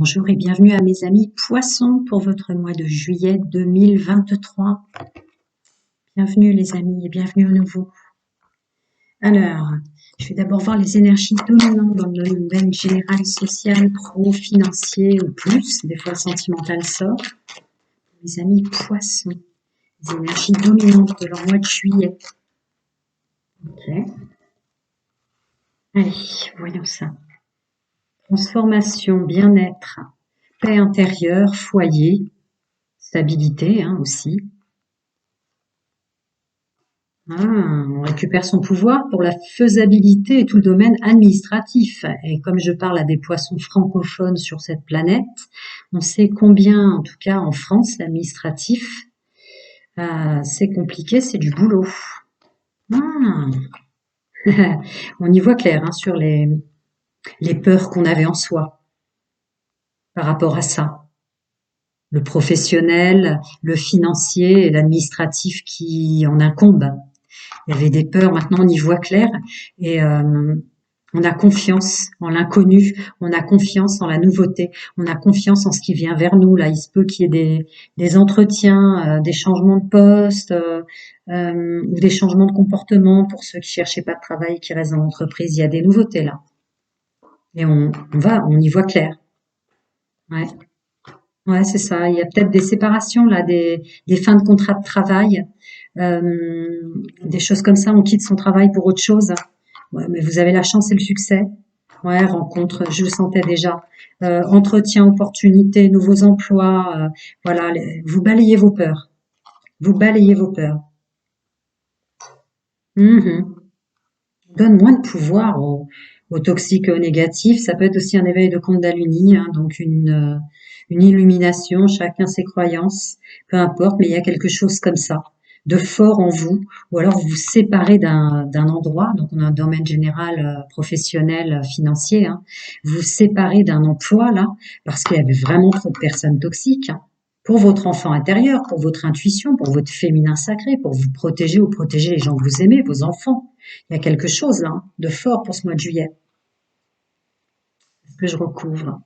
Bonjour et bienvenue à mes amis poissons pour votre mois de juillet 2023. Bienvenue les amis et bienvenue au nouveau. Alors, je vais d'abord voir les énergies dominantes dans le domaine général, social, pro, financier ou plus. Des fois, le sentimental sort. Mes amis poissons, les énergies dominantes de leur mois de juillet. Ok. Allez, voyons ça. Transformation, bien-être, paix intérieure, foyer, stabilité aussi. On récupère son pouvoir pour la faisabilité et tout le domaine administratif. Et comme je parle à des poissons francophones sur cette planète, on sait combien, en tout cas en France, l'administratif, c'est compliqué, c'est du boulot. On y voit clair sur les peurs qu'on avait en soi par rapport à ça. Le professionnel, le financier et l'administratif qui en incombe. Il y avait des peurs, maintenant on y voit clair et on a confiance en l'inconnu, on a confiance en la nouveauté, on a confiance en ce qui vient vers nous. Là, il se peut qu'il y ait des entretiens, des changements de poste ou des changements de comportement pour ceux qui cherchaient pas de travail et qui restent dans l'entreprise. Il y a des nouveautés là et on y voit clair. Ouais. Ouais, c'est ça. Il y a peut-être des séparations là, des fins de contrat de travail, des choses comme ça. On quitte son travail pour autre chose. Ouais, mais vous avez la chance et le succès. Ouais, rencontre, je le sentais déjà. Entretien, opportunités, nouveaux emplois. Voilà, vous balayez vos peurs. Vous balayez vos peurs. Mhm. Donne moins de pouvoir aux toxiques et aux négatifs. Ça peut être aussi un éveil de Kundalini, donc une illumination, chacun ses croyances, peu importe, mais il y a quelque chose comme ça, de fort en vous, ou alors vous vous séparez d'un endroit, donc on a un domaine général, professionnel, financier, vous vous séparez d'un emploi là, parce qu'il y avait vraiment trop de personnes toxiques, pour votre enfant intérieur, pour votre intuition, pour votre féminin sacré, pour vous protéger ou protéger les gens que vous aimez, vos enfants. Il y a quelque chose là, de fort pour ce mois de juillet. Est-ce que je recouvre?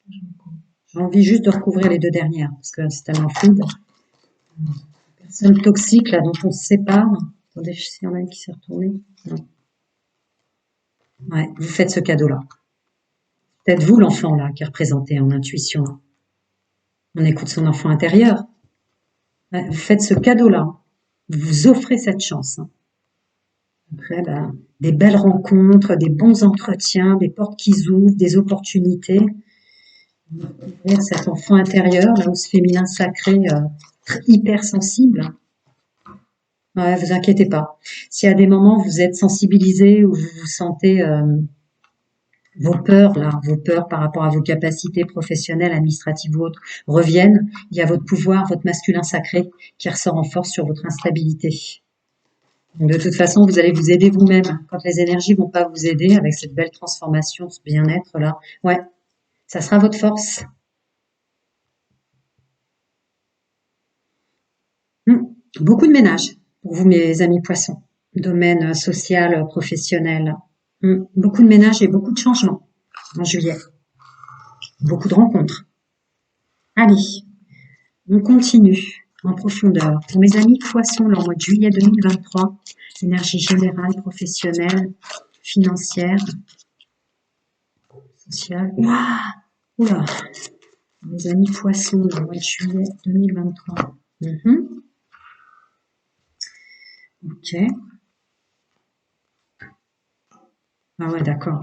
J'ai envie juste de recouvrir les deux dernières, parce que c'est tellement fluide. Personne toxique là dont on se sépare. Attendez, s'il y en a une qui s'est retournée. Non. Ouais, vous faites ce cadeau-là. Peut-être vous l'enfant là qui est représenté en intuition. On écoute son enfant intérieur. Ouais, vous faites ce cadeau-là. Vous vous offrez cette chance. Après, des belles rencontres, des bons entretiens, des portes qui s'ouvrent, des opportunités. Ouvrir cet enfant intérieur, là où ce féminin sacré, hyper sensible. Ouais, vous inquiétez pas. S'il y a des moments où vous êtes sensibilisé, où vous vous sentez vos peurs là, vos peurs par rapport à vos capacités professionnelles, administratives ou autres, reviennent, il y a votre pouvoir, votre masculin sacré qui ressort en force sur votre instabilité. Donc, de toute façon, vous allez vous aider vous-même. Quand les énergies vont pas vous aider avec cette belle transformation, ce bien-être là, ouais, ça sera votre force. Beaucoup de ménage pour vous, mes amis poissons. Domaine social, professionnel. Beaucoup de ménage et beaucoup de changements en juillet. Beaucoup de rencontres. Allez, on continue en profondeur. Pour mes amis poissons, le mois de juillet 2023, énergie générale, professionnelle, financière, sociale. Oula, mes amis poissons, le mois de juillet 2023. Ok. Ah ouais, d'accord.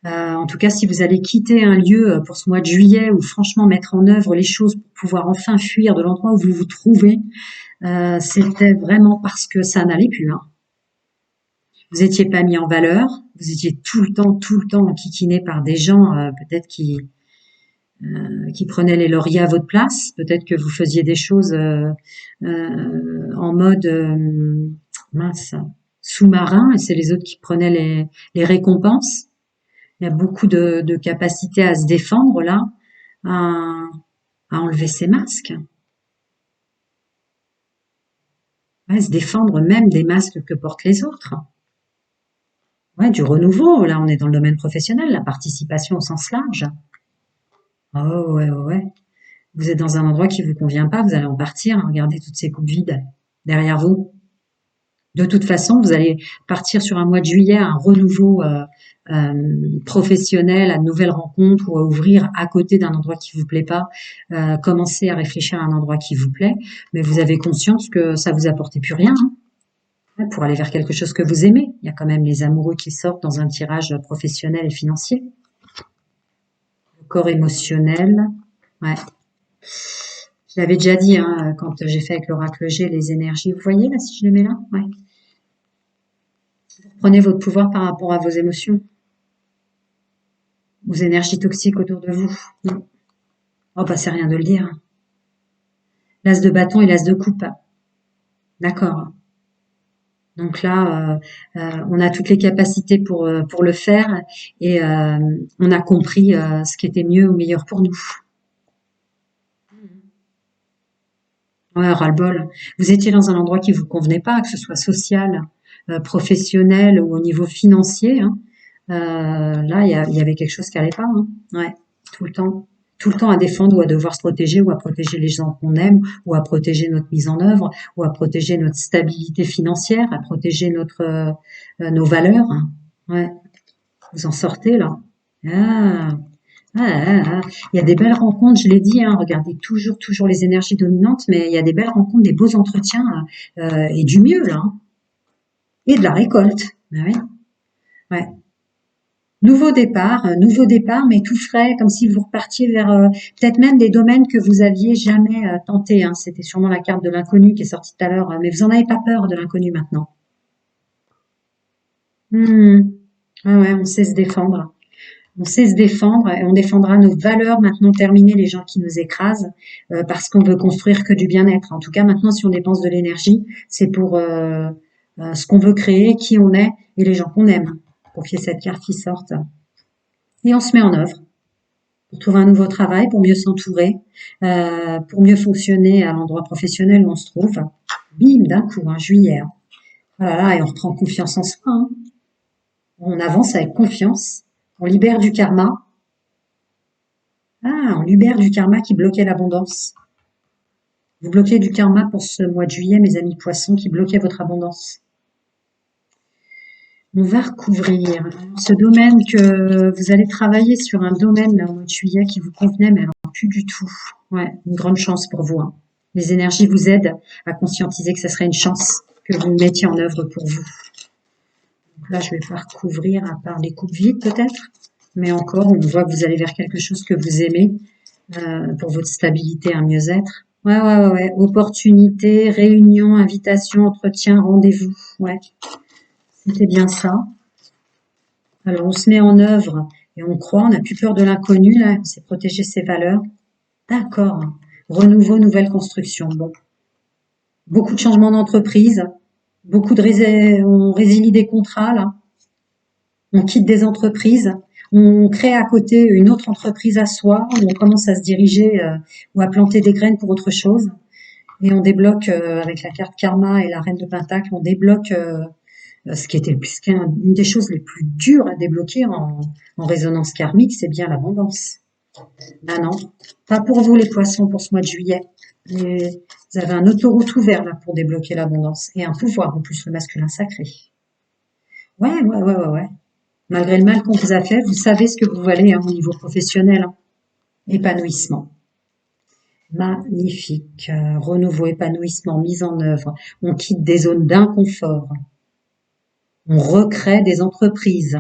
En tout cas, si vous allez quitter un lieu pour ce mois de juillet ou franchement mettre en œuvre les choses pour pouvoir enfin fuir de l'endroit où vous vous trouvez, c'était vraiment parce que ça n'allait plus. Vous étiez pas mis en valeur, vous étiez tout le temps enquiquiné par des gens peut-être qui prenaient les lauriers à votre place, peut-être que vous faisiez des choses en mode mince sous-marin et c'est les autres qui prenaient les récompenses. Il y a beaucoup de capacité à se défendre là, à, à enlever ses masques, ouais, se défendre même des masques que portent les autres. Ouais, du renouveau, là on est dans le domaine professionnel, la participation au sens large. Oh, ouais, ouais, ouais. Vous êtes dans un endroit qui vous convient pas, vous allez en partir, hein. Regardez toutes ces coupes vides derrière vous. De toute façon, vous allez partir sur un mois de juillet, un renouveau professionnel, à de nouvelles rencontres ou à ouvrir à côté d'un endroit qui vous plaît pas. Commencer à réfléchir à un endroit qui vous plaît, mais vous avez conscience que ça vous apportait plus rien, hein, hein, pour aller vers quelque chose que vous aimez. Il y a quand même les amoureux qui sortent dans un tirage professionnel et financier. Le corps émotionnel, ouais. Je l'avais déjà dit, hein, quand j'ai fait avec l'oracle G les énergies. Vous voyez là, si je les mets là, ouais. Prenez votre pouvoir par rapport à vos émotions, aux énergies toxiques autour de vous. Non. Oh bah c'est rien de le dire. L'as de bâton et l'as de coupe. D'accord. Donc là, on a toutes les capacités pour le faire et on a compris ce qui était mieux ou meilleur pour nous. Ouais, ras-le-bol. Vous étiez dans un endroit qui vous convenait pas, que ce soit social, professionnel ou au niveau financier, hein. Là, il y avait quelque chose qui allait pas, hein. Ouais, tout le temps. Tout le temps à défendre ou à devoir se protéger ou à protéger les gens qu'on aime ou à protéger notre mise en œuvre ou à protéger notre stabilité financière, à protéger nos valeurs. Ouais, vous en sortez là. Ah, il y a des belles rencontres, je l'ai dit, hein, regardez toujours les énergies dominantes, mais il y a des belles rencontres, des beaux entretiens et du mieux là, hein, et de la récolte. Ah oui, ouais. Nouveau départ, mais tout frais, comme si vous repartiez vers peut-être même des domaines que vous aviez jamais tenté, hein. C'était sûrement la carte de l'inconnu qui est sortie tout à l'heure, mais vous en avez pas peur de l'inconnu maintenant. Hmm. Ah ouais, on sait se défendre. On sait se défendre et on défendra nos valeurs maintenant, terminer les gens qui nous écrasent parce qu'on veut construire que du bien-être. En tout cas, maintenant, si on dépense de l'énergie, c'est pour ce qu'on veut créer, qui on est et les gens qu'on aime, pour qu'il y ait cette carte qui sorte. Et on se met en œuvre pour trouver un nouveau travail, pour mieux s'entourer, pour mieux fonctionner à l'endroit professionnel où on se trouve. Bim, d'un coup, hein, juillet. Hein. Voilà, et on reprend confiance en soi. Hein. On avance avec confiance. On libère du karma. Ah, on libère du karma qui bloquait l'abondance. Vous bloquez du karma pour ce mois de juillet, mes amis poissons, qui bloquait votre abondance. On va recouvrir ce domaine que vous allez travailler sur un domaine là, au mois de juillet qui vous convenait, mais alors plus du tout. Ouais, une grande chance pour vous. Hein. Les énergies vous aident à conscientiser que ce serait une chance que vous mettiez en œuvre pour vous. Donc là, je vais pas recouvrir à part les coupes vides peut-être, mais encore, on voit que vous allez vers quelque chose que vous aimez pour votre stabilité, un mieux-être. Ouais. Opportunité, réunion, invitation, entretien, rendez-vous. Ouais, c'était bien ça. Alors, on se met en œuvre et on croit, on n'a plus peur de l'inconnu, là, on s'est protégé ses valeurs. D'accord. Renouveau, nouvelle construction. Bon. Beaucoup de changements d'entreprise, on résilie des contrats, là. On quitte des entreprises, on crée à côté une autre entreprise à soi, où on commence à se diriger ou à planter des graines pour autre chose. Et on débloque avec la carte karma et la reine de pentacle, on débloque ce qui était une des choses les plus dures à débloquer en résonance karmique, c'est bien l'abondance. Ah non, pas pour vous les poissons pour ce mois de juillet. Mais vous avez un autoroute ouvert là pour débloquer l'abondance et un pouvoir en plus le masculin sacré. Ouais. Malgré le mal qu'on vous a fait, vous savez ce que vous valez hein, au niveau professionnel. Hein. Épanouissement. Magnifique. Renouveau, épanouissement, mise en œuvre. On quitte des zones d'inconfort. On recrée des entreprises.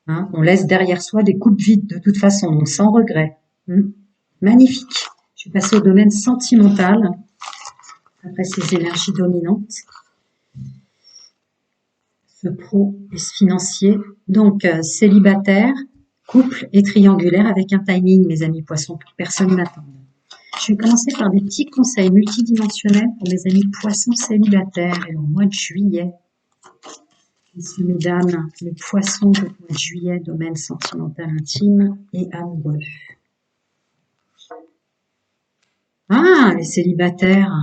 Hein. On laisse derrière soi des coupes vides de toute façon, donc sans regret. Magnifique. Je vais passer au domaine sentimental, après ces énergies dominantes. Ce pro et ce financier. Donc, célibataire, couple et triangulaire avec un timing, mes amis poissons, pour que personne n'attende. Je vais commencer par des petits conseils multidimensionnels pour mes amis poissons célibataires et au mois de juillet. Messieurs, mesdames, les poissons du mois de juillet, domaine sentimental intime et amoureux. Ah, les célibataires.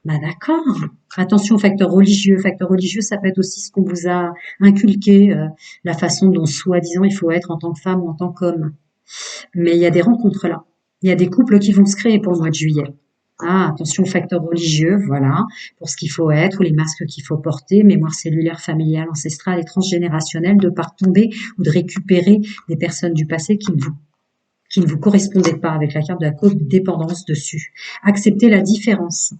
Bah d'accord. Attention au facteur religieux. Facteur religieux, ça peut être aussi ce qu'on vous a inculqué, la façon dont soi-disant il faut être en tant que femme ou en tant qu'homme. Mais il y a des rencontres là. Il y a des couples qui vont se créer pour le mois de juillet. Ah, attention aux facteurs religieux, voilà, pour ce qu'il faut être, ou les masques qu'il faut porter, mémoire cellulaire, familiale, ancestrale et transgénérationnelle, de par tomber ou de récupérer des personnes du passé qui ne vous correspondaient pas avec la carte de la codépendance dessus. Acceptez la différence.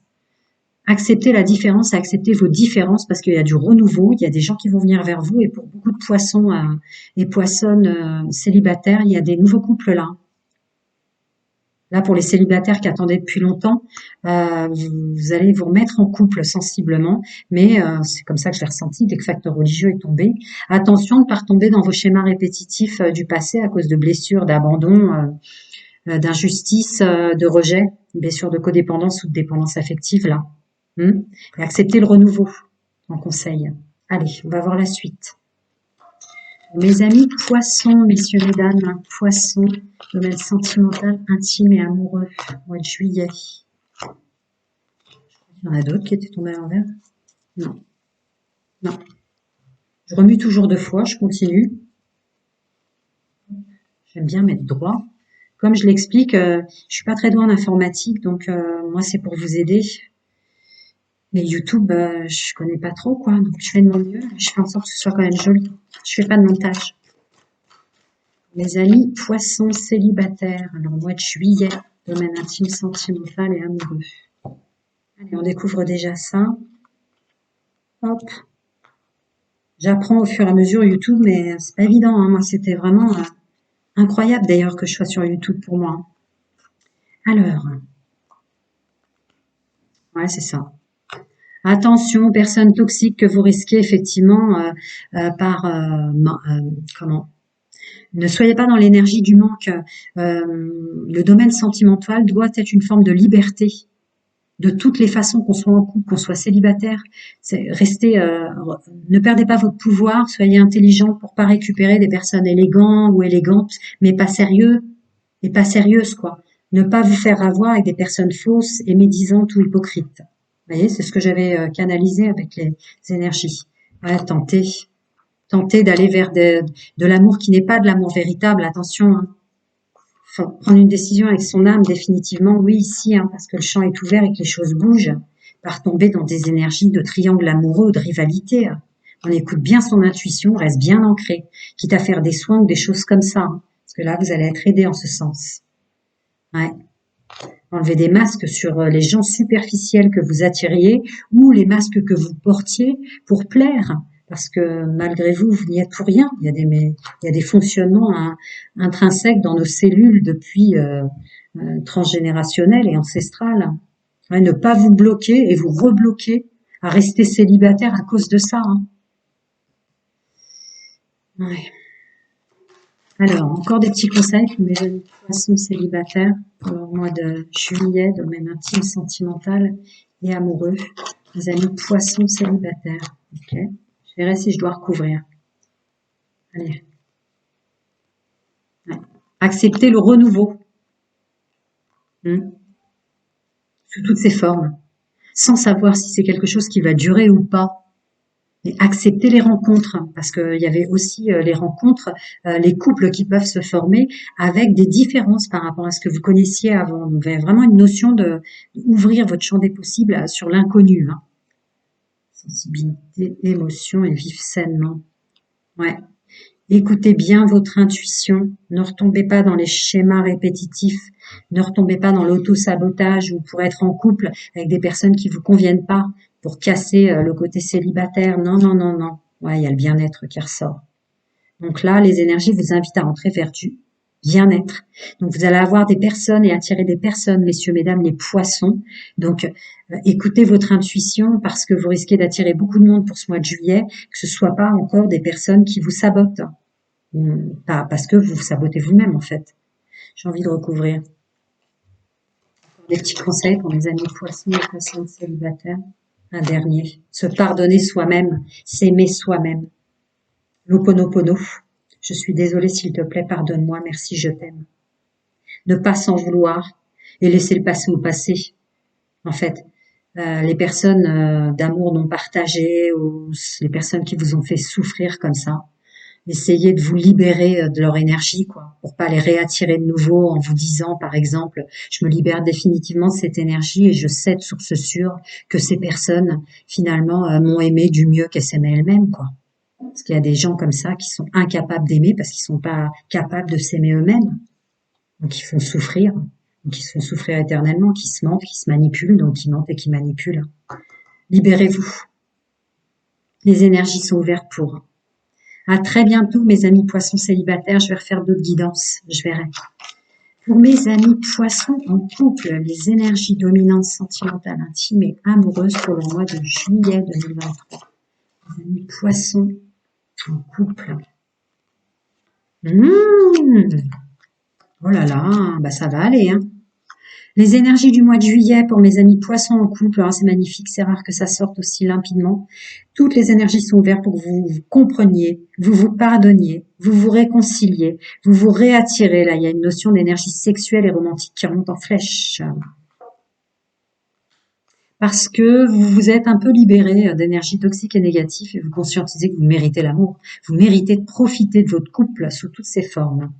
Acceptez la différence, acceptez vos différences parce qu'il y a du renouveau, il y a des gens qui vont venir vers vous et pour beaucoup de poissons et poissonnes célibataires, il y a des nouveaux couples là. Là, pour les célibataires qui attendaient depuis longtemps, vous allez vous remettre en couple sensiblement, mais c'est comme ça que je l'ai ressenti dès que le facteur religieux est tombé. Attention de ne pas retomber dans vos schémas répétitifs du passé à cause de blessures, d'abandon, d'injustice, de rejet, blessures de codépendance ou de dépendance affective là. Et accepter le renouveau en conseil. Allez, on va voir la suite. Mes amis poissons, messieurs, mesdames, poissons, domaine sentimental, intime et amoureux, mois de juillet. Il y en a d'autres qui étaient tombés à l'envers? Non. Non. Je remue toujours 2 fois, je continue. J'aime bien mettre droit. Comme je l'explique, je suis pas très douée en informatique, donc moi c'est pour vous aider. Mais YouTube, je connais pas trop, quoi. Donc, je fais de mon mieux. Je fais en sorte que ce soit quand même joli. Je fais pas de montage. Mes amis poissons célibataires. Alors, mois de juillet, domaine intime, sentimental et amoureux. Allez, on découvre déjà ça. Hop. J'apprends au fur et à mesure YouTube, mais c'est pas évident, hein. Moi, c'était vraiment incroyable, d'ailleurs, que je sois sur YouTube pour moi. Alors. Ouais, c'est ça. Attention, personnes toxiques que vous risquez effectivement comment? Ne soyez pas dans l'énergie du manque. Le domaine sentimental doit être une forme de liberté. De toutes les façons, qu'on soit en couple, qu'on soit célibataire, restez, ne perdez pas votre pouvoir, soyez intelligent pour pas récupérer des personnes élégantes ou élégantes, mais pas sérieux et pas sérieuses quoi. Ne pas vous faire avoir avec des personnes fausses et médisantes ou hypocrites. Vous voyez, c'est ce que j'avais canalisé avec les énergies. Ouais, tentez d'aller vers de l'amour qui n'est pas de l'amour véritable. Attention, hein. Faut prendre une décision avec son âme définitivement. Oui, ici, hein, parce que le champ est ouvert et que les choses bougent. Par tomber dans des énergies de triangle amoureux ou de rivalité. Hein. On écoute bien son intuition, reste bien ancré, quitte à faire des soins ou des choses comme ça. Hein, parce que là, vous allez être aidé en ce sens. Ouais. Enlever des masques sur les gens superficiels que vous attiriez ou les masques que vous portiez pour plaire. Parce que malgré vous, vous n'y êtes pour rien. Il y a des fonctionnements intrinsèques dans nos cellules depuis transgénérationnelles et ancestrales. Ouais, ne pas vous bloquer et vous rebloquer à rester célibataire à cause de ça. Hein. Ouais. Alors, encore des petits conseils pour mes amis poissons célibataires pour le mois de juillet, domaine intime, sentimental et amoureux. Mes amis poissons célibataires. Ok. Je verrai si je dois recouvrir. Allez. Ouais. Accepter le renouveau. Sous toutes ses formes. Sans savoir si c'est quelque chose qui va durer ou pas. Et accepter les rencontres, parce qu'il y avait aussi les rencontres, les couples qui peuvent se former avec des différences par rapport à ce que vous connaissiez avant. Donc, il y a vraiment une notion d'ouvrir votre champ des possibles sur l'inconnu. Hein. Sensibilité, émotion et vivre sainement. Ouais. Écoutez bien votre intuition. Ne retombez pas dans les schémas répétitifs. Ne retombez pas dans l'auto-sabotage ou pour être en couple avec des personnes qui vous conviennent pas pour casser le côté célibataire. Non, non, non, non. Ouais, il y a le bien-être qui ressort. Donc là, les énergies vous invitent à rentrer vers du bien-être. Donc vous allez avoir des personnes et attirer des personnes, messieurs, mesdames, les poissons. Donc écoutez votre intuition parce que vous risquez d'attirer beaucoup de monde pour ce mois de juillet, que ce soit pas encore des personnes qui vous sabotent. Pas parce que vous vous sabotez vous-même en fait. J'ai envie de recouvrir. Des petits conseils pour mes amis poissons et poissons célibataires. Un dernier. Se pardonner soi-même, s'aimer soi-même. L'Ho'oponopono. Je suis désolée, s'il te plaît, pardonne-moi, merci, je t'aime. Ne pas s'en vouloir et laisser le passé au passé. En fait, les personnes d'amour non partagé ou les personnes qui vous ont fait souffrir comme ça, Essayez de vous libérer de leur énergie, quoi, pour pas les réattirer de nouveau en vous disant, par exemple, je me libère définitivement de cette énergie et je sais de source sûre que ces personnes, finalement, m'ont aimé du mieux qu'elles s'aimaient elles-mêmes, quoi. Parce qu'il y a des gens comme ça qui sont incapables d'aimer parce qu'ils sont pas capables de s'aimer eux-mêmes. Donc ils font souffrir. Donc ils se font souffrir éternellement, qui se mentent, qui se manipulent, donc qui mentent et qui manipulent. Libérez-vous. Les énergies sont ouvertes pour. À très bientôt, mes amis poissons célibataires. Je vais refaire d'autres guidances. Je verrai. Pour mes amis poissons en couple, les énergies dominantes, sentimentales, intimes et amoureuses pour le mois de juillet 2023. Les amis poissons en couple. Oh là là, bah ça va aller, hein. Les énergies du mois de juillet pour mes amis poissons en couple, hein, c'est magnifique, c'est rare que ça sorte aussi limpidement. Toutes les énergies sont ouvertes pour que vous compreniez, vous vous pardonniez, vous vous réconciliez, vous vous réattirez. Là, il y a une notion d'énergie sexuelle et romantique qui remonte en flèche. Parce que vous vous êtes un peu libéré d'énergie toxique et négative et vous conscientisez que vous méritez l'amour. Vous méritez de profiter de votre couple sous toutes ses formes.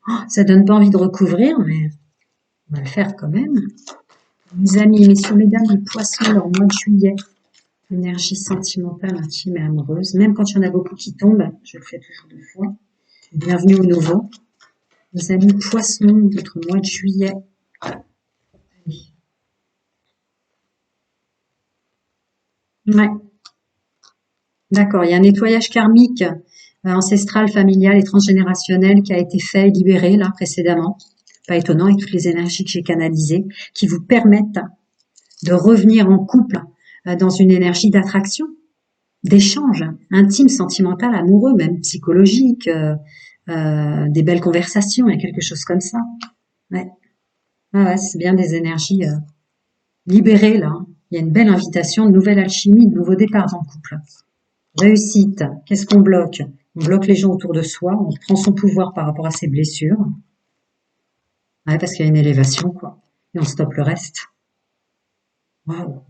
Oh, ça donne pas envie de recouvrir, mais on va le faire quand même. Mes amis, messieurs, mesdames, les poissons, leur mois de juillet, énergie sentimentale, intime et amoureuse. Même quand il y en a beaucoup qui tombent, je le fais toujours 2 fois. Bienvenue au nouveau. Mes amis poissons, votre mois de juillet. Ouais, d'accord. Il y a un nettoyage karmique, ancestral, familial et transgénérationnel qui a été fait et libéré là précédemment. Pas étonnant avec toutes les énergies que j'ai canalisées qui vous permettent de revenir en couple dans une énergie d'attraction, d'échange intime, sentimental, amoureux, même psychologique, des belles conversations, il y a quelque chose comme ça. Ouais, ouais, c'est bien des énergies libérées là. Il y a une belle invitation, de nouvelle alchimie, de nouveau départ dans le couple. Réussite, qu'est-ce qu'on bloque? On bloque les gens autour de soi, on reprend son pouvoir par rapport à ses blessures. Ouais, parce qu'il y a une élévation, quoi. Et on stoppe le reste. Waouh!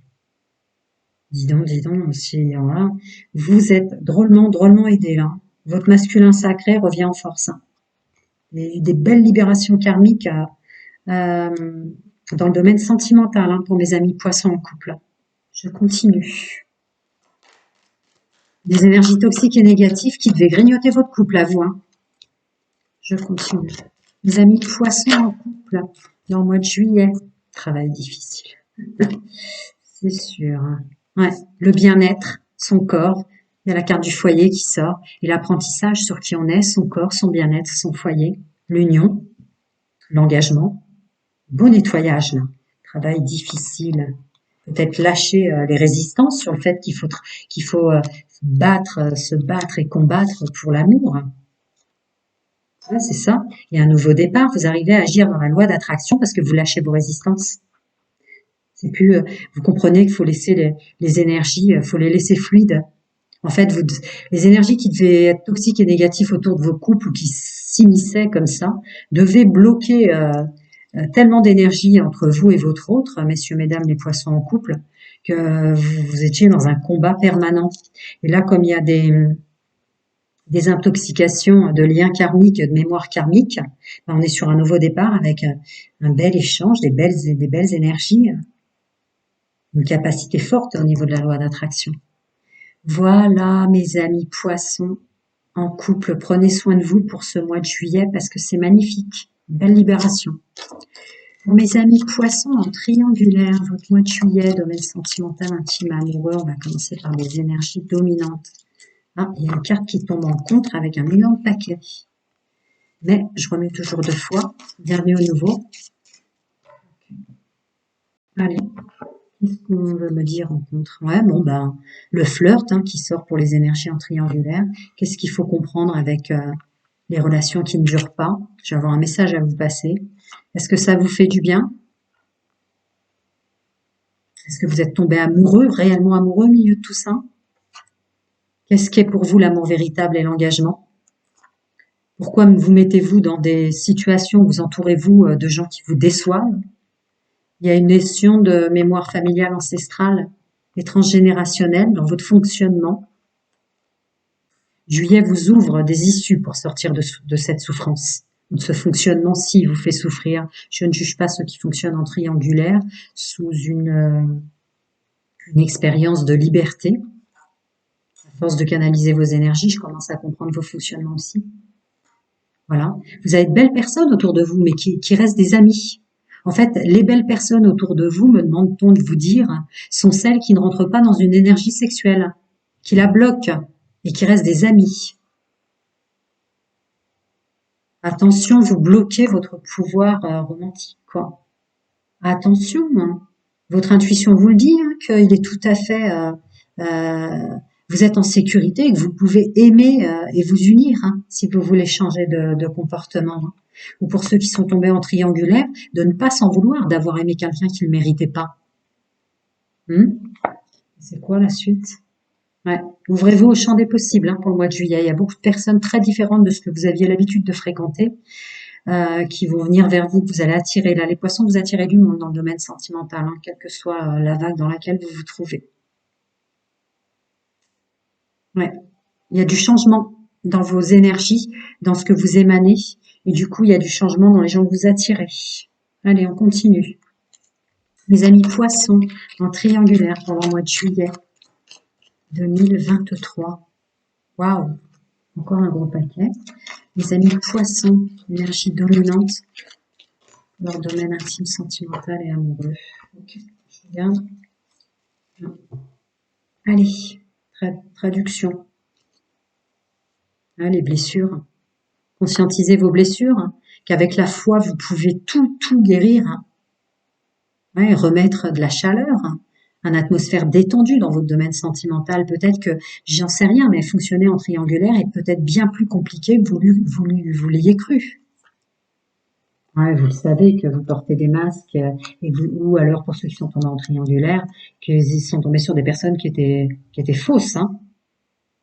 Dis donc, si, voilà. Vous êtes drôlement, drôlement aidé là. Votre masculin sacré revient en force. Et des belles libérations karmiques dans le domaine sentimental hein, pour mes amis poissons en couple. Je continue. Des énergies toxiques et négatives qui devaient grignoter votre couple à vous. Hein. Je continue. Mes amis poissons en couple, dans le mois de juillet. Travail difficile. C'est sûr. Ouais. Le bien-être, son corps. Il y a la carte du foyer qui sort. Et l'apprentissage sur qui on est, son corps, son bien-être, son foyer. L'union, l'engagement. Beau nettoyage, là. Travail difficile. Peut-être lâcher les résistances sur le fait qu'il faut se battre et combattre pour l'amour. Ouais, c'est ça. Il y a un nouveau départ. Vous arrivez à agir dans la loi d'attraction parce que vous lâchez vos résistances. C'est plus, vous comprenez qu'il faut laisser les énergies, faut les laisser fluides. En fait, les énergies qui devaient être toxiques et négatives autour de vos couples ou qui s'immisçaient comme ça, devaient bloquer tellement d'énergie entre vous et votre autre, messieurs, mesdames, les poissons en couple, que vous étiez dans un combat permanent. Et là, comme il y a des intoxications de liens karmiques, de mémoire karmique, ben, on est sur un nouveau départ avec un bel échange, des belles énergies, une capacité forte au niveau de la loi d'attraction. Voilà, mes amis poissons en couple, prenez soin de vous pour ce mois de juillet parce que c'est magnifique, une belle libération. Pour mes amis poissons en triangulaire, votre mois de juillet, domaine sentimental, intime, amoureux, on va commencer par les énergies dominantes. Ah, il y a une carte qui tombe en contre avec un énorme paquet. Mais je remets toujours 2 fois. Bienvenue au nouveau. Allez, qu'est-ce qu'on veut me dire en contre? Ouais, bon, ben, le flirt hein, qui sort pour les énergies en triangulaire. Qu'est-ce qu'il faut comprendre avec les relations qui ne durent pas? Je vais avoir un message à vous passer. Est-ce que ça vous fait du bien? Est-ce que vous êtes tombé amoureux, réellement amoureux au milieu de tout ça? Qu'est-ce qu'est pour vous l'amour véritable et l'engagement? Pourquoi vous mettez-vous dans des situations où vous entourez-vous de gens qui vous déçoivent? Il y a une notion de mémoire familiale ancestrale et transgénérationnelle dans votre fonctionnement. Juillet vous ouvre des issues pour sortir de cette souffrance, de ce fonctionnement-ci vous fait souffrir. Je ne juge pas ceux qui fonctionnent en triangulaire sous une expérience de liberté. À force de canaliser vos énergies, je commence à comprendre vos fonctionnements aussi. Voilà. Vous avez de belles personnes autour de vous, mais qui restent des amis. En fait, les belles personnes autour de vous, me demande-t-on de vous dire, sont celles qui ne rentrent pas dans une énergie sexuelle, qui la bloquent et qui restent des amis. Attention, vous bloquez votre pouvoir romantique, quoi. Attention, hein. Votre intuition vous le dit, hein, qu'il est tout à fait... vous êtes en sécurité et que vous pouvez aimer et vous unir hein, si vous voulez changer de comportement. Hein. Ou pour ceux qui sont tombés en triangulaire, de ne pas s'en vouloir d'avoir aimé quelqu'un qui ne le méritait pas. C'est quoi la suite? Ouais. Ouvrez-vous au champ des possibles hein, pour le mois de juillet. Il y a beaucoup de personnes très différentes de ce que vous aviez l'habitude de fréquenter qui vont venir vers vous, que vous allez attirer. Là, les poissons, vous attirez du monde dans le domaine sentimental, hein, quelle que soit la vague dans laquelle vous vous trouvez. Ouais. Il y a du changement dans vos énergies, dans ce que vous émanez. Et du coup, il y a du changement dans les gens que vous attirez. Allez, on continue. Mes amis poissons en triangulaire pour le mois de juillet 2023. Waouh! Encore un gros paquet. Mes amis poissons, énergie dominante, leur domaine intime, sentimental et amoureux. Ok, je regarde. Allez, traduction. Les blessures. Conscientisez vos blessures, qu'avec la foi, vous pouvez tout guérir. Ouais, remettre de la chaleur, une atmosphère détendue dans votre domaine sentimental. Peut-être que, j'en sais rien, mais fonctionner en triangulaire est peut-être bien plus compliqué que vous l'ayez cru. Ouais, vous le savez que vous portez des masques, ou alors pour ceux qui sont tombés en triangulaire, qu'ils sont tombés sur des personnes qui étaient fausses, hein.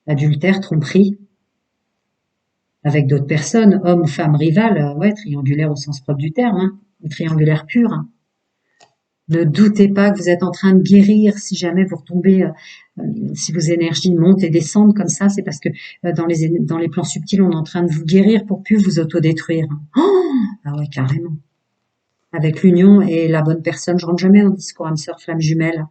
Adultère, tromperie, avec d'autres personnes, hommes ou femmes rivales, ouais, triangulaire au sens propre du terme, hein, ou triangulaire pur. Hein. Ne doutez pas que vous êtes en train de guérir si jamais vous retombez, si vos énergies montent et descendent comme ça, c'est parce que dans les plans subtils, on est en train de vous guérir pour plus vous autodétruire. Oh ah ouais, carrément. Avec l'union et la bonne personne, je rentre jamais dans le discours âme sœur, flamme jumelle.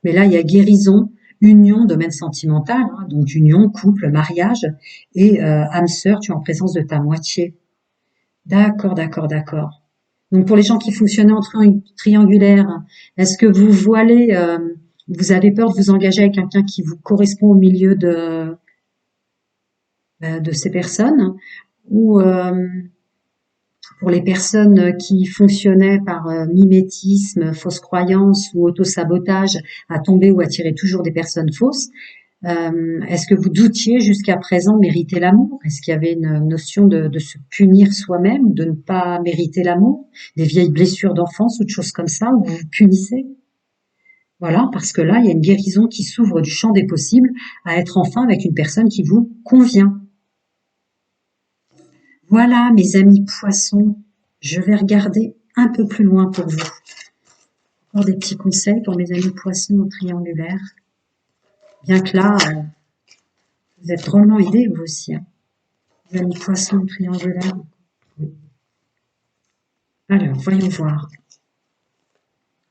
Mais là, il y a guérison, union, domaine sentimental, hein, donc union, couple, mariage, et âme sœur, tu es en présence de ta moitié. D'accord, d'accord, d'accord. Donc pour les gens qui fonctionnent en triangulaire, est-ce que vous voilez, vous avez peur de vous engager avec quelqu'un qui vous correspond au milieu de ces personnes, ou pour les personnes qui fonctionnaient par mimétisme, fausse croyance ou autosabotage, à tomber ou attirer toujours des personnes fausses, est-ce que vous doutiez jusqu'à présent mériter l'amour? Est-ce qu'il y avait une notion de se punir soi-même, de ne pas mériter l'amour? Des vieilles blessures d'enfance ou de choses comme ça, où vous vous punissez? Voilà, parce que là, il y a une guérison qui s'ouvre du champ des possibles à être enfin avec une personne qui vous convient. Voilà, mes amis poissons, je vais regarder un peu plus loin pour vous. Encore des petits conseils pour mes amis poissons en triangulaire. Bien que là, vous êtes drôlement aidés, vous aussi. Hein. Mes amis poissons en triangulaire. Oui. Alors, voyons voir.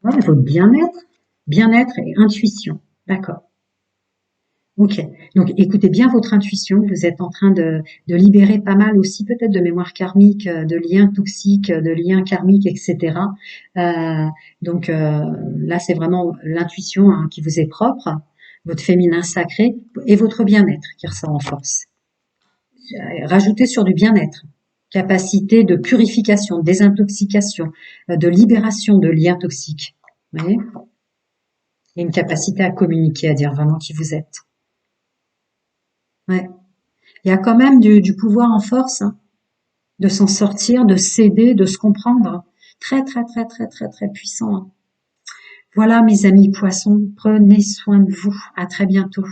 Ouais, votre bien-être et intuition. D'accord. Ok. Donc, écoutez bien votre intuition. Vous êtes en train de libérer pas mal aussi, peut-être de mémoire karmique, de liens toxiques, de liens karmiques, etc. Donc là, c'est vraiment l'intuition hein, qui vous est propre, votre féminin sacré et votre bien-être qui ressort en force. Rajoutez sur du bien-être. Capacité de purification, de désintoxication, de libération de liens toxiques. Vous voyez ? Et une capacité à communiquer, à dire vraiment qui vous êtes. Ouais. Il y a quand même du pouvoir en force, hein, de s'en sortir, de s'aider, de se comprendre. Très, très, très, très, très, très puissant. Hein. Voilà, mes amis poissons, prenez soin de vous. À très bientôt.